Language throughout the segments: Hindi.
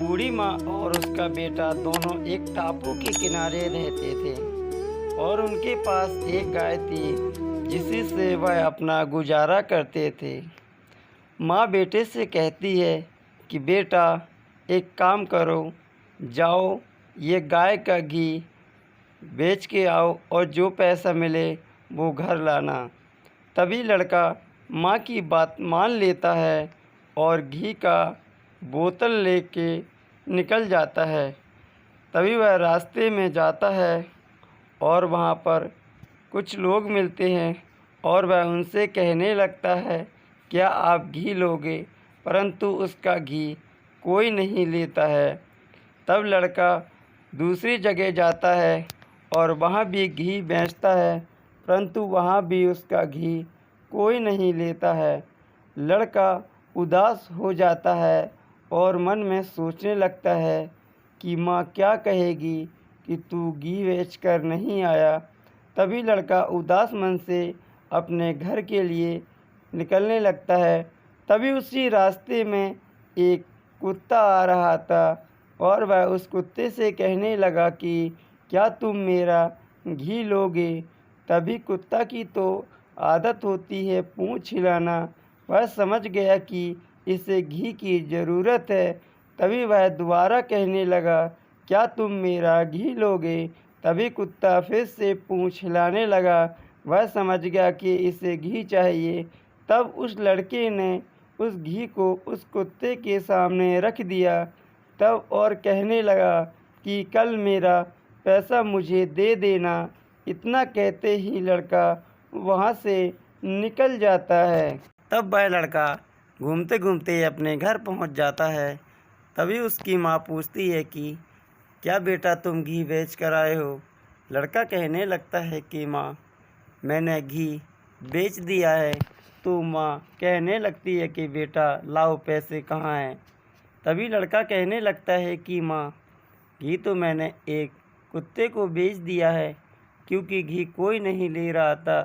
बूढ़ी माँ और उसका बेटा दोनों एक टापू के किनारे रहते थे और उनके पास एक गाय थी जिसी से वह अपना गुजारा करते थे। माँ बेटे से कहती है कि बेटा एक काम करो, जाओ ये गाय का घी बेच के आओ और जो पैसा मिले वो घर लाना। तभी लड़का माँ की बात मान लेता है और घी का बोतल लेके निकल जाता है। तभी वह रास्ते में जाता है और वहाँ पर कुछ लोग मिलते हैं और वह उनसे कहने लगता है, क्या आप घी लोगे? परंतु उसका घी कोई नहीं लेता है। तब लड़का दूसरी जगह जाता है और वहाँ भी घी बेचता है, परंतु वहाँ भी उसका घी कोई नहीं लेता है। लड़का उदास हो जाता है और मन में सोचने लगता है कि माँ क्या कहेगी कि तू घी बेच कर नहीं आया। तभी लड़का उदास मन से अपने घर के लिए निकलने लगता है। तभी उसी रास्ते में एक कुत्ता आ रहा था और वह उस कुत्ते से कहने लगा कि क्या तुम मेरा घी लोगे? तभी कुत्ता की तो आदत होती है पूँछ हिलाना। वह समझ गया कि इसे घी की ज़रूरत है। तभी वह दोबारा कहने लगा, क्या तुम मेरा घी लोगे? तभी कुत्ता फिर से पूँछ हिलाने लगा। वह समझ गया कि इसे घी चाहिए। तब उस लड़के ने उस घी को उस कुत्ते के सामने रख दिया। तब और कहने लगा कि कल मेरा पैसा मुझे दे देना। इतना कहते ही लड़का वहाँ से निकल जाता है। तब वह लड़का घूमते घूमते अपने घर पहुँच जाता है। तभी उसकी माँ पूछती है कि क्या बेटा तुम घी बेच कर आए हो? लड़का कहने लगता है कि माँ मैंने घी बेच दिया है। तो माँ कहने लगती है कि बेटा लाओ पैसे कहाँ हैं? तभी लड़का कहने लगता है कि माँ घी तो मैंने एक कुत्ते को बेच दिया है क्योंकि घी कोई नहीं ले रहा था।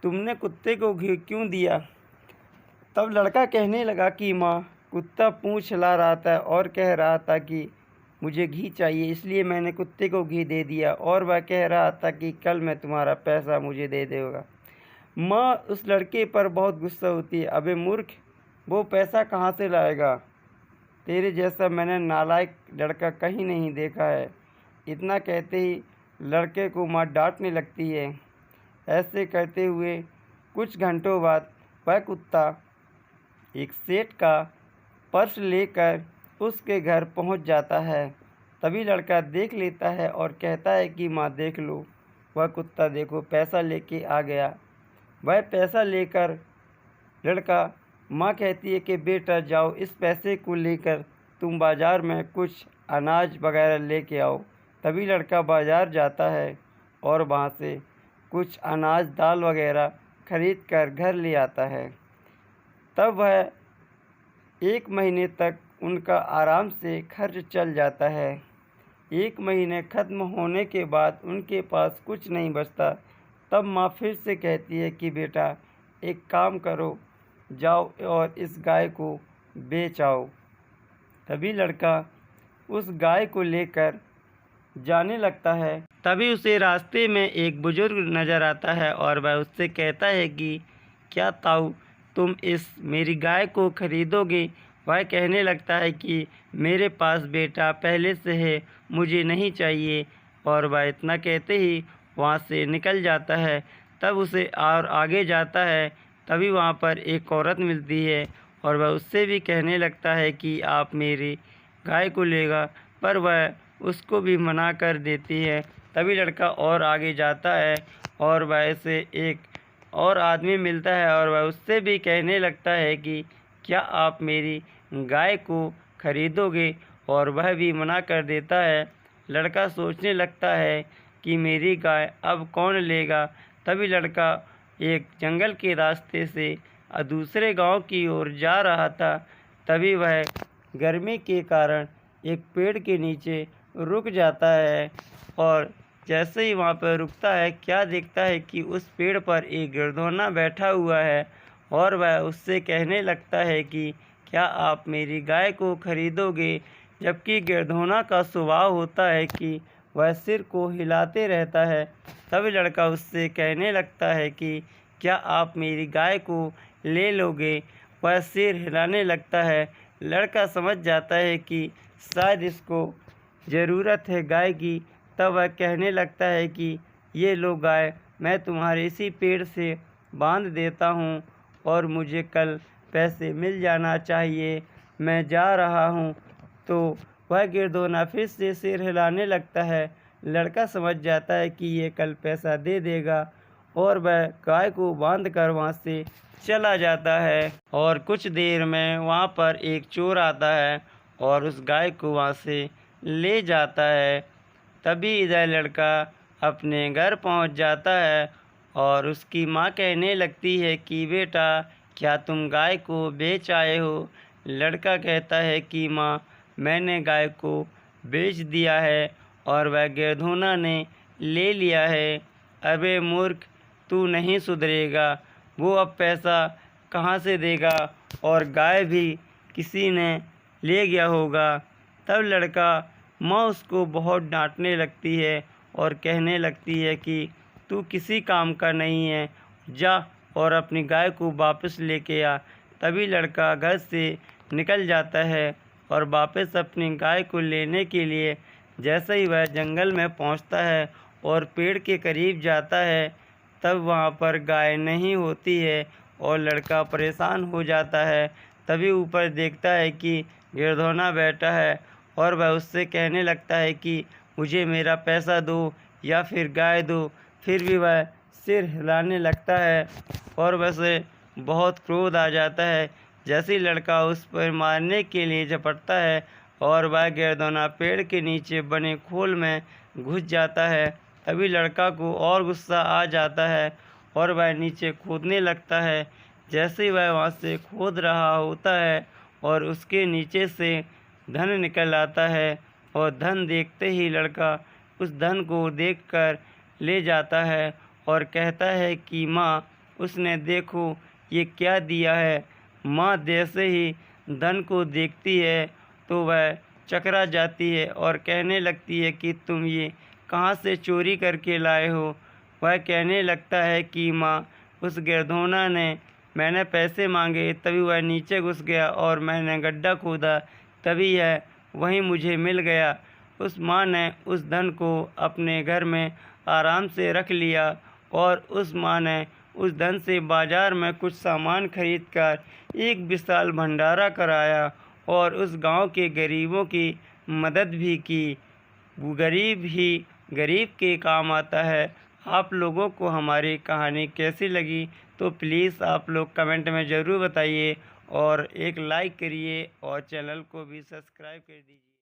तुमने कुत्ते को घी क्यों दिया? तब लड़का कहने लगा कि माँ कुत्ता पूँछ हिला रहा था और कह रहा था कि मुझे घी चाहिए, इसलिए मैंने कुत्ते को घी दे दिया और वह कह रहा था कि कल मैं तुम्हारा पैसा मुझे दे देगा। माँ उस लड़के पर बहुत गुस्सा होती है। अबे मूर्ख, वो पैसा कहाँ से लाएगा? तेरे जैसा मैंने नालायक लड़का कहीं नहीं देखा है। इतना कहते ही लड़के को माँ डांटने लगती है। ऐसे करते हुए कुछ घंटों बाद वह कुत्ता एक सेठ का पर्स लेकर उसके घर पहुंच जाता है। तभी लड़का देख लेता है और कहता है कि माँ देख लो, वह कुत्ता देखो पैसा लेके आ गया। वह पैसा लेकर लड़का, माँ कहती है कि बेटा जाओ इस पैसे को लेकर तुम बाज़ार में कुछ अनाज वगैरह लेके आओ। तभी लड़का बाज़ार जाता है और वहाँ से कुछ अनाज दाल वगैरह खरीद कर घर ले आता है। तब वह 1 महीने तक उनका आराम से खर्च चल जाता है। 1 महीने ख़त्म होने के बाद उनके पास कुछ नहीं बचता। तब माँ फिर से कहती है कि बेटा एक काम करो, जाओ और इस गाय को बेच आओ। तभी लड़का उस गाय को लेकर जाने लगता है। तभी उसे रास्ते में एक बुजुर्ग नज़र आता है और वह उससे कहता है कि क्या ताऊ तुम इस मेरी गाय को खरीदोगे? वह कहने लगता है कि मेरे पास बेटा पहले से है, मुझे नहीं चाहिए। और वह इतना कहते ही वहाँ से निकल जाता है। तब उसे और आगे जाता है। तभी वहाँ पर एक औरत मिलती है और वह उससे भी कहने लगता है कि आप मेरी गाय को लेगा, पर वह उसको भी मना कर देती है। तभी लड़का और आगे जाता है और वह से एक और आदमी मिलता है और वह उससे भी कहने लगता है कि क्या आप मेरी गाय को खरीदोगे? और वह भी मना कर देता है। लड़का सोचने लगता है कि मेरी गाय अब कौन लेगा। तभी लड़का एक जंगल के रास्ते से दूसरे गांव की ओर जा रहा था। तभी वह गर्मी के कारण एक पेड़ के नीचे रुक जाता है और जैसे ही वहाँ पर रुकता है, क्या देखता है कि उस पेड़ पर एक गिरधौना बैठा हुआ है और वह उससे कहने लगता है कि क्या आप मेरी गाय को खरीदोगे? जबकि गिरधौना का स्वभाव होता है कि वह सिर को हिलाते रहता है। तब लड़का उससे कहने लगता है कि क्या आप मेरी गाय को ले लोगे? वह सिर हिलाने लगता है। लड़का समझ जाता है कि शायद इसको ज़रूरत है गाय की। तब वह कहने लगता है कि ये लो गाय, मैं तुम्हारे इसी पेड़ से बांध देता हूँ और मुझे कल पैसे मिल जाना चाहिए, मैं जा रहा हूँ। तो वह गिरधौना फिर से सिर हिलाने लगता है। लड़का समझ जाता है कि ये कल पैसा दे देगा और वह गाय को बांध कर वहाँ से चला जाता है। और कुछ देर में वहाँ पर एक चोर आता है और उस गाय को वहाँ से ले जाता है। तभी इधर लड़का अपने घर पहुँच जाता है और उसकी माँ कहने लगती है कि बेटा, क्या तुम गाय को बेच आए हो? लड़का कहता है कि माँ, मैंने गाय को बेच दिया है और वह गिरधौना ने ले लिया है। अबे मूर्ख, तू नहीं सुधरेगा। वो अब पैसा कहाँ से देगा? और गाय भी किसी ने ले गया होगा। तब लड़का माँ उसको बहुत डांटने लगती है और कहने लगती है कि तू किसी काम का नहीं है, जा और अपनी गाय को वापस लेके आ। तभी लड़का घर से निकल जाता है और वापस अपनी गाय को लेने के लिए जैसे ही वह जंगल में पहुंचता है और पेड़ के करीब जाता है, तब वहां पर गाय नहीं होती है और लड़का परेशान हो जाता है। तभी ऊपर देखता है कि गिरधौना बैठा है और वह उससे कहने लगता है कि मुझे मेरा पैसा दो या फिर गाय दो। फिर भी वह सिर हिलाने लगता है और वैसे बहुत क्रोध आ जाता है। जैसे ही लड़का उस पर मारने के लिए झपटता है और वह गिरधौना पेड़ के नीचे बने खोल में घुस जाता है। तभी लड़का को और गुस्सा आ जाता है और वह नीचे खोदने लगता है। जैसे ही वह वहाँ से खोद रहा होता है और उसके नीचे से धन निकल आता है और धन देखते ही लड़का उस धन को देखकर ले जाता है और कहता है कि माँ, उसने देखो ये क्या दिया है। माँ जैसे ही धन को देखती है तो वह चकरा जाती है और कहने लगती है कि तुम ये कहाँ से चोरी करके लाए हो? वह कहने लगता है कि माँ, उस गिरधौना ने, मैंने पैसे मांगे तभी वह नीचे घुस गया और मैंने गड्ढा खोदा तभी यह वहीं मुझे मिल गया। उस माँ ने उस धन को अपने घर में आराम से रख लिया और उस माँ ने उस धन से बाज़ार में कुछ सामान खरीद कर एक विशाल भंडारा कराया और उस गांव के गरीबों की मदद भी की। वो गरीब ही गरीब के काम आता है। आप लोगों को हमारी कहानी कैसी लगी तो प्लीज़ आप लोग कमेंट में ज़रूर बताइए और एक लाइक करिए और चैनल को भी सब्सक्राइब कर दीजिए।